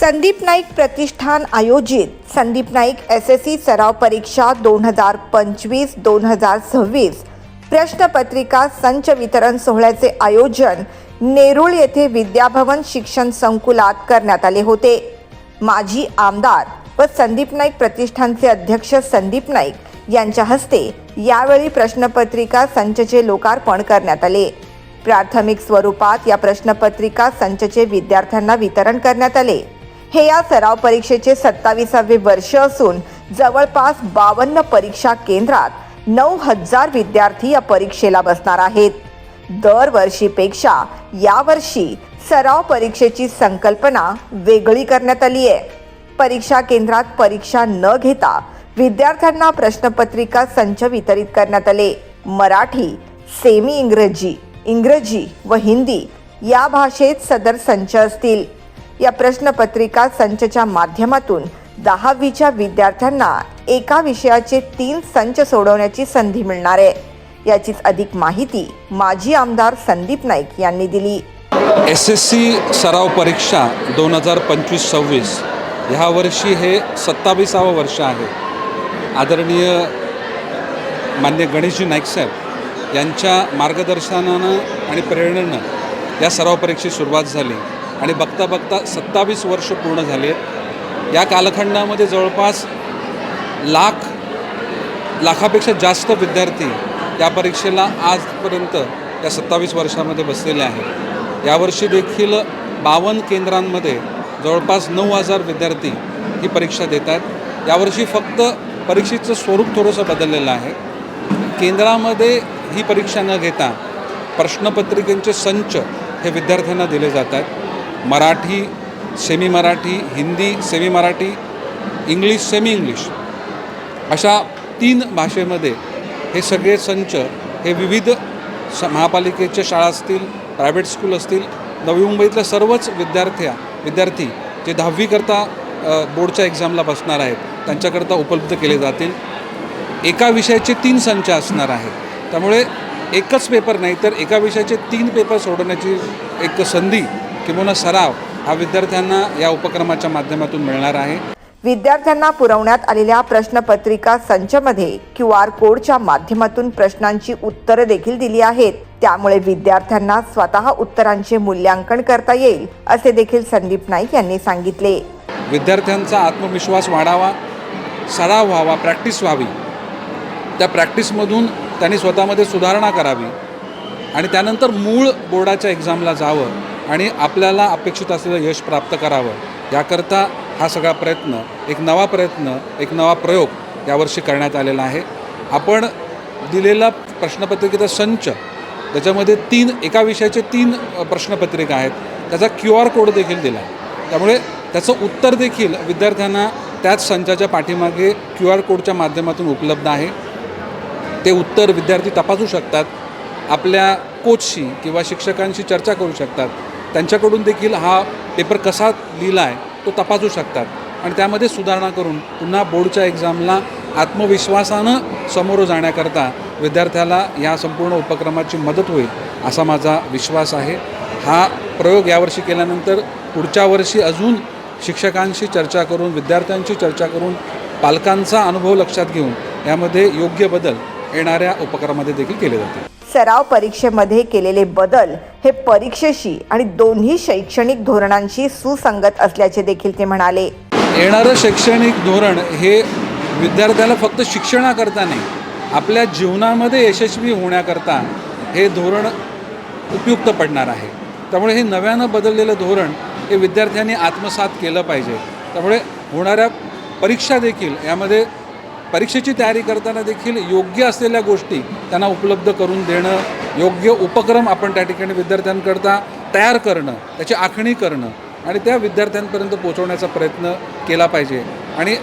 संदीप नाईक प्रतिष्ठान आयोजित संदीप नाईक SSC सराव परीक्षा 2025-2026 प्रश्नपत्रिका संच वितरण सोहळ्याचे आयोजन नेरूळ येथे विद्याभवन शिक्षण संकुलात करण्यात आले होते। माजी आमदार व संदीप नाईक प्रतिष्ठानचे अध्यक्ष संदीप नाईक यांच्या हस्ते यावेळी प्रश्नपत्रिका संचचे लोकार्पण करण्यात आले। प्राथमिक स्वरूपात या प्रश्नपत्रिका संचचे विद्यार्थ्यांना वितरण करण्यात आले। हे या सराव परीक्षेचे 27वे वर्ष असून जवळपास 52 परीक्षा केंद्रात 9000 विद्यार्थी या परीक्षेला बसणार आहेत। दरवर्षीपेक्षा यावर्षी सराव परीक्षेची संकल्पना वेगळी करण्यात आली आहे। परीक्षा केंद्रात परीक्षा न घेता विद्यार्थ्यांना प्रश्नपत्रिका संच वितरित करण्यात आले। मराठी, सेमी इंग्रजी व हिंदी या भाषेत सदर संच असतील। या प्रश्नपत्रिका संचच्या माध्यमातून 10वीच्या विद्यार्थ्यांना एका विषयाचे 3 संच सोडवण्याची संधी मिळणार आहे। याचीच अधिक माहिती माजी आमदार संदीप नाईक यांनी दिली। SSC सराव परीक्षा 2025-26 ह्या वर्षी हे 27वे वर्ष आहे। आदरणीय मान्य गणेशजी नाईक साहेब यांच्या मार्गदर्शनानं आणि प्रेरणेनं या सराव परीक्षेची सुरुवात झाली आणि बघता बघता 27 वर्ष पूर्ण झाले। या कालखंडामध्ये जवळपास लाखापेक्षा जास्त विद्यार्थी या परीक्षेला आजपर्यंत या 27 वर्षामध्ये बसलेले आहेत। यावर्षी देखील 52 केंद्रांमध्ये जवळपास 9000 विद्यार्थी ही परीक्षा देत आहेत। यावर्षी फक्त परीक्षेचं स्वरूप थोडंसं बदललेलं आहे। केंद्रामध्ये ही परीक्षा न घेता प्रश्नपत्रिकेचे संच हे विद्यार्थ्यांना दिले जातात। Marathi, semi Marathi, Hindi, semi Marathi, English, semi English अशा 3 भाषेमध्ये हे सगळे संच हे विविध महापालिकेच्या शाळा असतील, प्रायव्हेट स्कूल असतील, नवी मुंबईतल्या सर्वच विद्यार्थी जे 10वी करता बोर्डच्या एक्झामला बसणार आहेत त्यांच्याकरता उपलब्ध केले जातील। एका विषयाचे 3 संच असणार आहेत, त्यामुळे एकच पेपर नाही तर एका विषयाचे 3 पेपर सोडवण्याची एक संधी किंवा सराव हा विद्यार्थ्यांना या उपक्रमाच्या माध्यमातून मिळणार आहे। विद्यार्थ्यांना पुरवण्यात आलेल्या प्रश्नपत्रिका संचमध्ये QR कोडच्या माध्यमातून प्रश्नांची उत्तरे देखील दिली आहेत। त्यामुळे विद्यार्थ्यांना स्वतः उत्तरांचे मूल्यांकन करता येईल असे देखील संदीप नाईक यांनी सांगितले। विद्यार्थ्यांचा आत्मविश्वास वाढावा, सराव व्हावा, प्रॅक्टिस व्हावी, त्या प्रॅक्टिसमधून त्यांनी स्वतःमध्ये सुधारणा करावी आणि त्यानंतर मूळ बोर्डाच्या एक्झामला जावं आणि आपल्याला अपेक्षित असलेलं यश प्राप्त करावं। याकरता हा सगळा प्रयत्न, एक नवा प्रयोग यावर्षी करण्यात आलेला आहे। आपण दिलेला प्रश्नपत्रिकेचा संच त्याच्यामध्ये एका विषयाचे 3 प्रश्नपत्रिका आहेत, त्याचा QR कोड देखील दिला आहे। त्यामुळे त्याचं उत्तर देखील विद्यार्थ्यांना त्याच संचाच्या पाठीमागे QR कोडच्या माध्यमातून उपलब्ध आहे। ते उत्तर विद्यार्थी तपासू शकतात, आपल्या कोचशी किंवा शिक्षकांशी चर्चा करू शकतात, त्यांच्याकडून देखील हा पेपर कसा लिहिला आहे तो तपासू शकतात आणि त्यामध्ये सुधारणा करून पुन्हा बोर्डच्या एक्झामला आत्मविश्वासानं समोर जाण्याकरता विद्यार्थ्याला या संपूर्ण उपक्रमाची मदत होईल असा माझा विश्वास आहे। हा प्रयोग यावर्षी केल्यानंतर पुढच्या वर्षी अजून शिक्षकांशी चर्चा करून, विद्यार्थ्यांशी चर्चा करून, पालकांचा अनुभव लक्षात घेऊन यामध्ये योग्य बदल येणाऱ्या उपक्रमामध्ये देखील केले जातील। सराव परीक्षेमध्ये केलेले बदल हे परीक्षेशी आणि दोन्ही शैक्षणिक धोरणांशी सुसंगत असल्याचे देखील ते म्हणाले। येणारं शैक्षणिक धोरण हे विद्यार्थ्याला फक्त शिक्षणाकरता नाही, आपल्या जीवनामध्ये यशस्वी होण्याकरता हे धोरण उपयुक्त पडणार आहे। त्यामुळे हे नव्यानं बदललेलं धोरण हे विद्यार्थ्यांनी आत्मसात केलं पाहिजे। त्यामुळे होणाऱ्या परीक्षा देखील यामध्ये परीक्षेची तयारी करताना देखील योग्य असलेल्या गोष्टी त्यांना उपलब्ध करून देणं, योग्य उपक्रम आपण त्या ठिकाणी विद्यार्थ्यांकरता तयार करणं, त्याची आखणी करणं आणि त्या विद्यार्थ्यांपर्यंत पोहोचवण्याचा प्रयत्न केला पाहिजे। आणि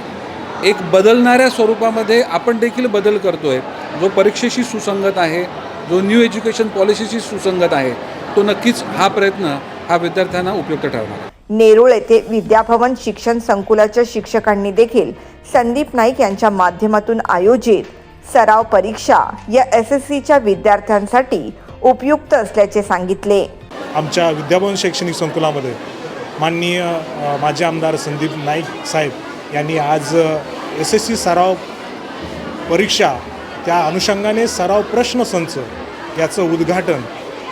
एक बदलणाऱ्या स्वरूपामध्ये आपण देखील बदल करतो आहे, जो परीक्षेशी सुसंगत आहे, जो न्यू एज्युकेशन पॉलिसीशी सुसंगत आहे, तो नक्कीच हा प्रयत्न हा विद्यार्थ्यांना उपयुक्त ठरणार। नेरूळ येथे विद्याभवन शिक्षण संकुलाच्या शिक्षकांनी देखील संदीप नाईक यांच्या माध्यमातून आयोजित सराव परीक्षा या SSCच्या विद्यार्थ्यांसाठी उपयुक्त असल्याचे सांगितले। आमच्या विद्याभवन शैक्षणिक संकुलामध्ये माननीय माजी आमदार संदीप नाईक साहेब यांनी आज SSC सराव परीक्षा त्या अनुषंगाने सराव प्रश्नसंच याचं उद्घाटन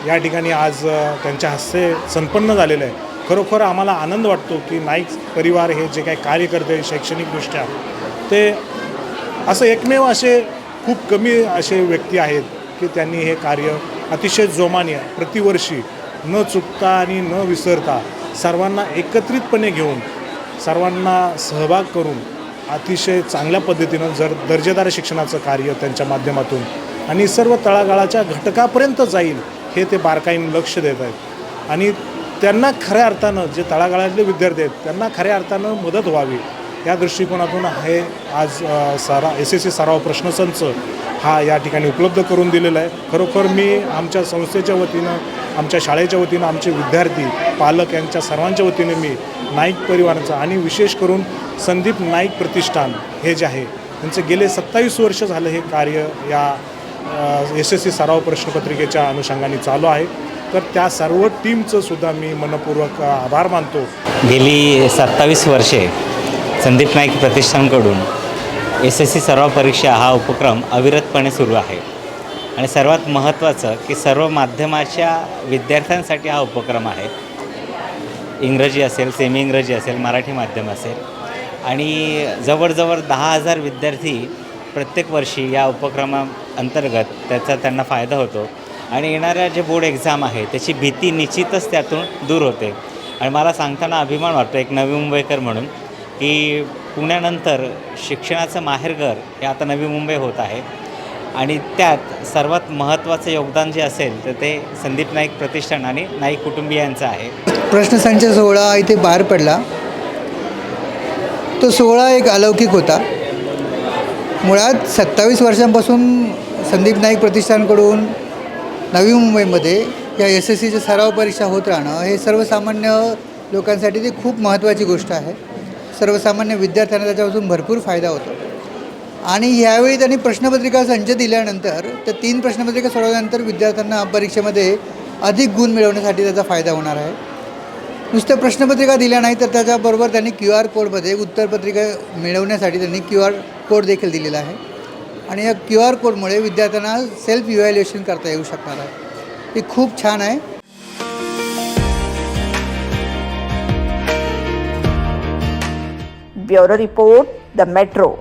या ठिकाणी आज त्यांच्या हस्ते संपन्न झालेलं आहे. खरोखर आम्हाला आनंद वाटतो की नाईक परिवार हे जे काही कार्य करते शैक्षणिकदृष्ट्या, ते असं एकमेव असे खूप कमी असे व्यक्ती आहेत की त्यांनी हे कार्य अतिशय जोमाने प्रतिवर्षी न चुकता आणि न विसरता सर्वांना एकत्रितपणे घेऊन सर्वांना सहभाग करून अतिशय चांगल्या पद्धतीनं दर्जेदार शिक्षणाचं कार्य त्यांच्या माध्यमातून आणि सर्व तळागाळाच्या घटकापर्यंत जाईल हे ते बारकाईने लक्ष देत आहेत. आणि त्यांना खऱ्या अर्थानं जे तळागाळातले विद्यार्थी आहेत त्यांना खऱ्या अर्थानं मदत व्हावी या दृष्टिकोनातून हे आज SSC सराव प्रश्नसंच हा या ठिकाणी उपलब्ध करून दिलेला आहे. खरोखर मी आमच्या संस्थेच्या वतीनं, आमच्या शाळेच्या वतीनं, आमचे विद्यार्थी, पालक यांच्या सर्वांच्या वतीने मी नाईक परिवाराचं आणि विशेष करून संदीप नाईक प्रतिष्ठान हे जे आहे त्यांचे गेले 27 वर्ष झालं हे कार्य या SSC सराव प्रश्नपत्रिकेच्या अनुषंगाने चालू आहे. तर त्या सर्व टीमचं सुद्धा मी मनपूर्वक आभार मानतो. गेली 27 वर्षे संदीप नाईक प्रतिष्ठानकडून SSC सराव परीक्षा हा उपक्रम अविरतपणे सुरू आहे. आणि सर्वात महत्त्वाचं की सर्व माध्यमाच्या विद्यार्थ्यांसाठी हा उपक्रम आहे. इंग्रजी असेल, सेमी इंग्रजी असेल, मराठी माध्यम असेल आणि जवळजवळ 10,000 विद्यार्थी प्रत्येक वर्षी या उपक्रमाअंतर्गत त्याचा त्यांना फायदा होतो. आणि येणाऱ्या जे बोर्ड एक्झाम आहे त्याची भीती निश्चितच त्यातून दूर होते. आणि मला सांगताना अभिमान वाटतो एक नवी मुंबईकर म्हणून की पुण्यानंतर शिक्षणाचं माहेरघर हे आता नवी मुंबई होत आहे. आणि त्यात सर्वात महत्त्वाचं योगदान जे असेल तर ते संदीप नाईक प्रतिष्ठान आणि नाईक कुटुंबियांचं आहे. प्रश्नसंच सोहळा इथे पार पडला. तो सोहळा एक अलौकिक होता. मुळात 27 वर्षांपासून संदीप नाईक प्रतिष्ठानकडून नवी मुंबईमध्ये या SSCच्या सराव परीक्षा होत राहणं हे सर्वसामान्य लोकांसाठी ती खूप महत्त्वाची गोष्ट आहे. सर्वसामान्य विद्यार्थ्यांना त्याच्यापासून भरपूर फायदा होतो. आणि ह्यावेळी त्यांनी प्रश्नपत्रिका संच दिल्यानंतर त्या 3 प्रश्नपत्रिका सोडवल्यानंतर विद्यार्थ्यांना परीक्षेमध्ये अधिक गुण मिळवण्यासाठी त्याचा फायदा होणार आहे. नुसतं प्रश्नपत्रिका दिल्या नाही तर त्याच्याबरोबर त्यांनी QR कोडमध्ये उत्तरपत्रिका मिळवण्यासाठी त्यांनी QR कोड देखील दिलेला आहे. आणि या QR कोडमुळे विद्यार्थ्यांना सेल्फ इव्हॅल्युएशन करता येऊ शकणार आहे. हे खूप छान आहे. Bureau report, the metro.